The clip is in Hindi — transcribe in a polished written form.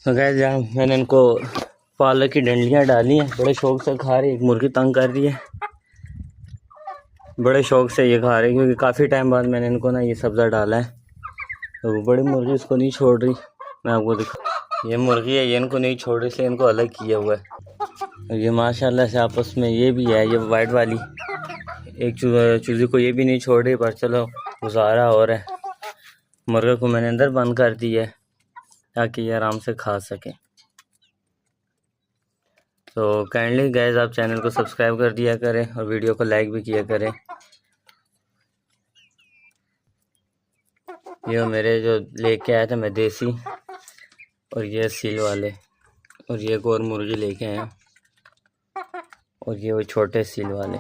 तो गैस यहाँ मैंने इनको पालक की डंडियाँ डाली हैं, बड़े शौक से खा रही है। एक मुर्गी तंग कर रही है, बड़े शौक से ये खा रही है, क्योंकि काफ़ी टाइम बाद मैंने इनको ना ये सब्ज़ा डाला है। तो बड़ी मुर्गी इसको नहीं छोड़ रही। मैं आपको दिखा, ये मुर्गी है, ये इनको नहीं छोड़ रही, इसलिए इनको अलग किया हुआ है। और ये माशाल्लाह से आपस में ये भी है, ये वाइट वाली एक चूज़ी को ये भी नहीं छोड़ रही, पर चलो गुजारा हो रहा है। मुर्गे को मैंने अंदर बंद कर दिया है ताकि ये आराम से खा सके। तो काइंडली गाइस आप चैनल को सब्सक्राइब कर दिया करें और वीडियो को लाइक भी किया करें। ये मेरे जो लेके आया था मैं देसी, और ये सील वाले, और ये एक और मुर्गी लेके आए हैं, और ये वो छोटे सील वाले।